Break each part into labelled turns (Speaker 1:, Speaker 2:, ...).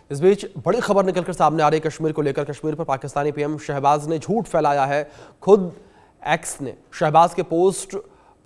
Speaker 1: इस बीच बड़ी खबर निकलकर सामने आ रही है कश्मीर को लेकर। कश्मीर पर पाकिस्तानी पीएम शहबाज ने झूठ फैलाया है। खुद एक्स ने शहबाज के पोस्ट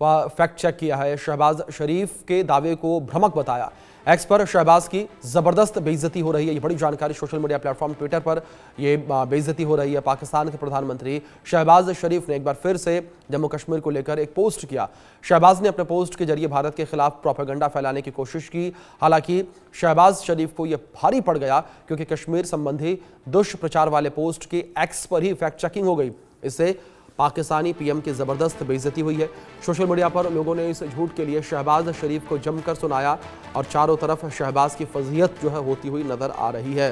Speaker 1: पर फैक्ट चेक किया है। शहबाज शरीफ के दावे को भ्रामक बताया। एक्स पर शहबाज की जबरदस्त बेइज्जती हो रही है। ये बड़ी जानकारी सोशल मीडिया प्लेटफॉर्म ट्विटर पर ये बेइज्जती हो रही है। पाकिस्तान के प्रधानमंत्री शहबाज शरीफ ने एक बार फिर से जम्मू कश्मीर को लेकर एक पोस्ट किया। शहबाज ने अपने पोस्ट के जरिए भारत के खिलाफ प्रोपेगेंडा फैलाने की कोशिश की। हालांकि शहबाज शरीफ को यह भारी पड़ गया क्योंकि कश्मीर संबंधी दुष्प्रचार वाले पोस्ट की एक्स पर ही फैक्ट चेकिंग हो गई। इससे पाकिस्तानी पीएम की जबरदस्त बेइज्जती हुई है। सोशल मीडिया पर लोगों ने इस झूठ के लिए शहबाज शरीफ को जमकर सुनाया और चारों तरफ शहबाज की फजीहत जो है होती हुई नजर आ रही है।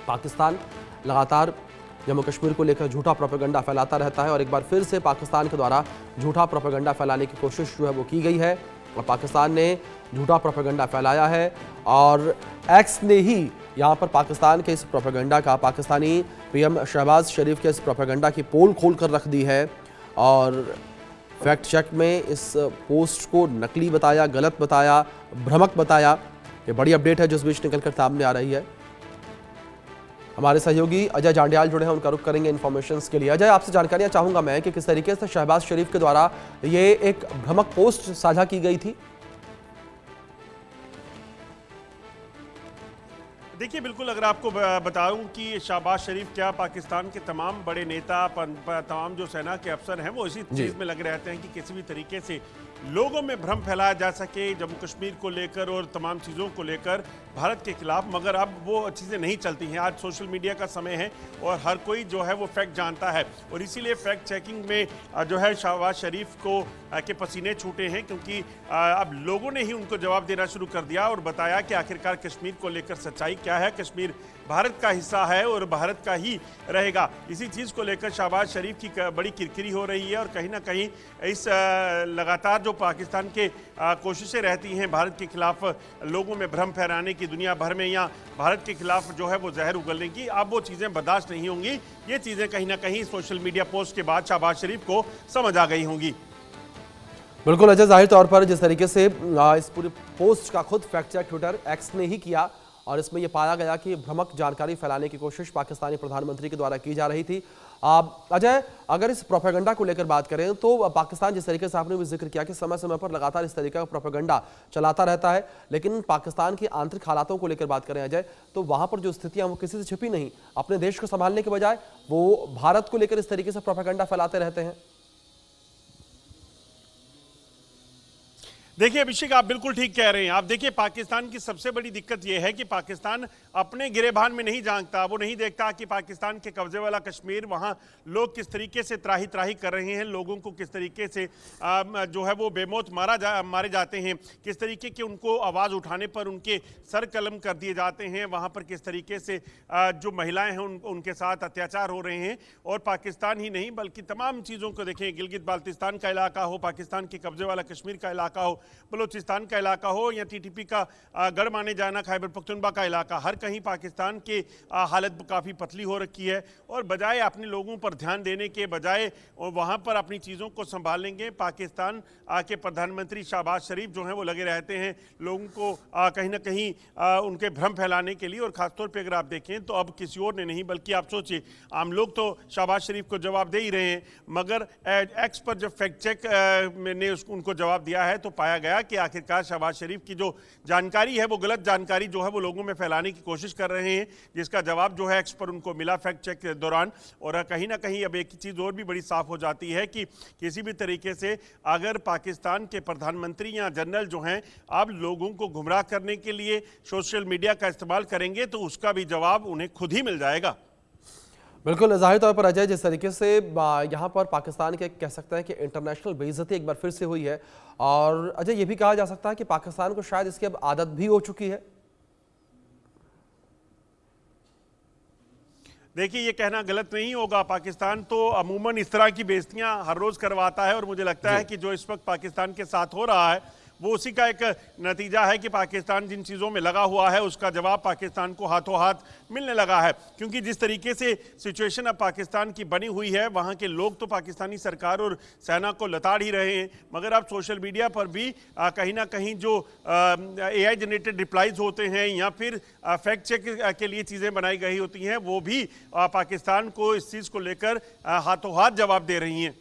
Speaker 1: पाकिस्तान लगातार जम्मू कश्मीर को लेकर झूठा प्रोपेगेंडा फैलाता रहता है और एक बार फिर से पाकिस्तान के द्वारा झूठा प्रोपेगेंडा फैलाने की कोशिश जो है वो की गई है और पाकिस्तान ने झूठा प्रोपेगेंडा फैलाया है और एक्स ने ही यहाँ पर पाकिस्तान के इस प्रोपेगेंडा का, पाकिस्तानी पीएम शहबाज शरीफ के इस प्रोपेगेंडा की पोल खोल कर रख दी है और फैक्ट चेक में इस पोस्ट को नकली बताया, गलत बताया, भ्रामक बताया। ये बड़ी अपडेट है जो इस बीच निकल कर सामने आ रही है। हमारे सहयोगी अजय जांडियाल जुड़े हैं, उनका रुख करेंगे इन्फॉर्मेशन के लिए। अजय, आपसे जानकारियां चाहूंगा मैं कि किस तरीके से शहबाज शरीफ के द्वारा ये एक भ्रामक पोस्ट साझा की गई थी।
Speaker 2: देखिए, बिल्कुल अगर आपको बताऊं कि शहबाज शरीफ क्या पाकिस्तान के तमाम बड़े नेता, तमाम जो सेना के अफसर हैं वो इसी चीज़ में लगे रहते हैं कि किसी भी तरीके से लोगों में भ्रम फैलाया जा सके जम्मू कश्मीर को लेकर और तमाम चीज़ों को लेकर भारत के खिलाफ। मगर अब वो चीज़ें नहीं चलती हैं। आज सोशल मीडिया का समय है और हर कोई जो है वो फैक्ट जानता है और इसीलिए फैक्ट चेकिंग में जो है शहबाज शरीफ को के पसीने छूटे हैं क्योंकि अब लोगों ने ही उनको जवाब देना शुरू कर दिया और बताया कि आखिरकार कश्मीर को लेकर सच्चाई क्या है। कश्मीर भारत का हिस्सा है और भारत का ही रहेगा। इसी चीज़ को लेकर शहबाज शरीफ की बड़ी किरकिरी हो रही है और कहीं ना कहीं इस लगातार जो पाकिस्तान के कोशिशें रहती हैं भारत के खिलाफ लोगों में भ्रम फैलाने की, दुनिया भर में या भारत के खिलाफ जो है वो जहर उगलने की, अब वो चीज़ें बर्दाश्त नहीं होंगी। ये चीज़ें कहीं ना कहीं सोशल मीडिया पोस्ट के बाद शहबाज शरीफ को समझ आ गई होंगी।
Speaker 1: बिल्कुल अजय, जाहिर तौर पर जिस तरीके से इस पूरी पोस्ट का खुद फैक्ट चेक ट्विटर एक्स ने ही किया और इसमें यह पाया गया कि भ्रामक जानकारी फैलाने की कोशिश पाकिस्तानी प्रधानमंत्री के द्वारा की जा रही थी। अजय, अगर इस प्रोपेगेंडा को लेकर बात करें तो पाकिस्तान, जिस तरीके से आपने भी जिक्र किया कि समय समय पर लगातार इस तरीके का प्रोपेगेंडा चलाता रहता है, लेकिन पाकिस्तान की आंतरिक हालातों को लेकर बात करें अजय, तो वहां पर जो स्थितियां वो किसी से छिपी नहीं, अपने देश को संभालने के बजाय वो भारत को लेकर इस तरीके से प्रोपेगेंडा फैलाते रहते हैं।
Speaker 2: देखिए अभिषेक, आप बिल्कुल ठीक कह रहे हैं। आप देखिए, पाकिस्तान की सबसे बड़ी दिक्कत यह है कि पाकिस्तान अपने गिरेबान में नहीं झांकता। वो नहीं देखता कि पाकिस्तान के कब्जे वाला कश्मीर, वहाँ लोग किस तरीके से त्राही त्राही कर रहे हैं, लोगों को किस तरीके से जो है वो बेमौत मारे जाते हैं, किस तरीके के उनको आवाज़ उठाने पर उनके सर कलम कर दिए जाते हैं, वहाँ पर किस तरीके से जो महिलाएँ हैं उनके साथ अत्याचार हो रहे हैं। और पाकिस्तान ही नहीं बल्कि तमाम चीज़ों को देखें, गिलगित बाल्टिस्तान का इलाका हो, पाकिस्तान के कब्जे वाला कश्मीर का इलाका हो, बलूचिस्तान का इलाका हो या टीटीपी का गढ़ माने जाना खैबर पख्तूनख्वा का इलाका, हर कहीं पाकिस्तान की हालत काफ़ी पतली हो रखी है। और बजाय अपने लोगों पर ध्यान देने के बजाय वहाँ पर अपनी चीज़ों को संभालेंगे, पाकिस्तान के प्रधानमंत्री शहबाज शरीफ जो हैं वो लगे रहते हैं लोगों को कहीं ना कहीं उनके भ्रम फैलाने के लिए। और ख़ासतौर पर अगर आप देखें तो अब किसी और ने नहीं बल्कि आप सोचिए, आम लोग तो शहबाज शरीफ को जवाब दे ही रहे हैं, मगर एक्स पर जब फैक्ट चेक ने उनको जवाब दिया है तो पाया गया कि आखिरकार शहबाज शरीफ की जो जानकारी है वो गलत जानकारी जो है वो लोगों में फैलाने की कोशिश कर रहे हैं, जिसका जवाब जो है एक्स पर उनको मिला फैक्ट चेक के दौरान। और कहीं ना कहीं अब एक चीज़ और भी बड़ी साफ हो जाती है कि किसी भी तरीके से अगर पाकिस्तान के प्रधानमंत्री या जनरल जो हैं अब लोगों को गुमराह करने के लिए सोशल मीडिया का इस्तेमाल करेंगे तो उसका भी जवाब उन्हें खुद ही मिल जाएगा।
Speaker 1: बिल्कुल, जाहिर तौर पर अजय, जिस तरीके से यहाँ पर पाकिस्तान के कह सकते हैं कि इंटरनेशनल बेइज्जती एक बार फिर से हुई है और अजय ये भी कहा जा सकता है कि पाकिस्तान को शायद इसकी अब आदत भी हो चुकी है।
Speaker 2: देखिए, ये कहना गलत नहीं होगा। पाकिस्तान तो अमूमन इस तरह की बेइज्जतियां हर रोज करवाता है और मुझे लगता है कि जो इस वक्त पाकिस्तान के साथ हो रहा है वो उसी का एक नतीजा है कि पाकिस्तान जिन चीज़ों में लगा हुआ है उसका जवाब पाकिस्तान को हाथों हाथ मिलने लगा है। क्योंकि जिस तरीके से सिचुएशन अब पाकिस्तान की बनी हुई है, वहाँ के लोग तो पाकिस्तानी सरकार और सेना को लताड़ ही रहे हैं, मगर अब सोशल मीडिया पर भी कहीं ना कहीं जो AI जनरेटेड रिप्लाईज होते हैं या फिर फैक्ट चेक के लिए चीज़ें बनाई गई होती हैं, वो भी पाकिस्तान को इस चीज़ को लेकर हाथों हाथ जवाब दे रही हैं।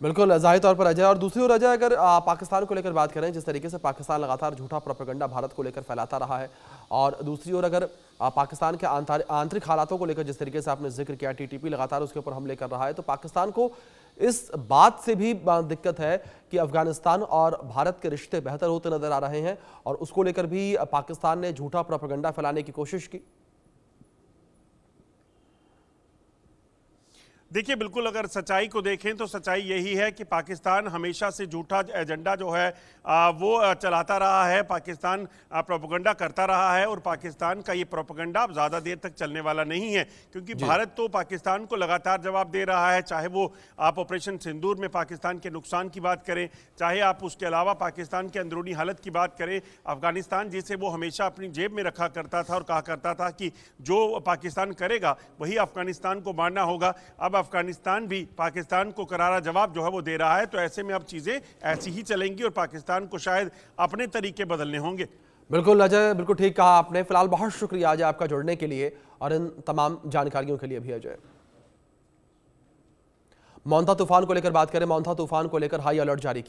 Speaker 1: बिल्कुल जाहिर तौर पर अजय, और दूसरी ओर अजय अगर पाकिस्तान को लेकर बात करें, जिस तरीके से पाकिस्तान लगातार झूठा प्रोपेगेंडा भारत को लेकर फैलाता रहा है, और दूसरी ओर अगर पाकिस्तान के आंतरिक हालातों को लेकर जिस तरीके से आपने जिक्र किया, TTP लगातार उसके ऊपर हमले कर रहा है, तो पाकिस्तान को इस बात से भी दिक्कत है कि अफगानिस्तान और भारत के रिश्ते बेहतर होते नजर आ रहे हैं, और उसको लेकर भी पाकिस्तान ने झूठा प्रोपेगेंडा फैलाने की कोशिश की।
Speaker 2: देखिए, बिल्कुल अगर सच्चाई को देखें तो सच्चाई यही है कि पाकिस्तान हमेशा से झूठा एजेंडा जो है वो चलाता रहा है। पाकिस्तान प्रोपेगेंडा करता रहा है, और पाकिस्तान का ये प्रोपेगेंडा अब ज़्यादा देर तक चलने वाला नहीं है, क्योंकि भारत तो पाकिस्तान को लगातार जवाब दे रहा है। चाहे वो आप ऑपरेशन सिंदूर में पाकिस्तान के नुकसान की बात करें, चाहे आप उसके अलावा पाकिस्तान के अंदरूनी हालत की बात करें, अफगानिस्तान जिसे वो हमेशा अपनी जेब में रखा करता था और कहा करता था कि जो पाकिस्तान करेगा वही अफगानिस्तान को मारना होगा। अब अफगानिस्तान भी पाकिस्तान को करारा जवाब जो है वो दे रहा है। तो ऐसे में अब चीजें ऐसी ही चलेंगी और पाकिस्तान को शायद अपने तरीके बदलने होंगे।
Speaker 1: बिल्कुल अजय, बिल्कुल ठीक कहा आपने। फिलहाल बहुत शुक्रिया अजय आपका जुड़ने के लिए और इन तमाम जानकारियों के लिए भी। अजय, मोंथा तूफान को लेकर बात करें, मोंथा तूफान को लेकर हाई अलर्ट जारी किया।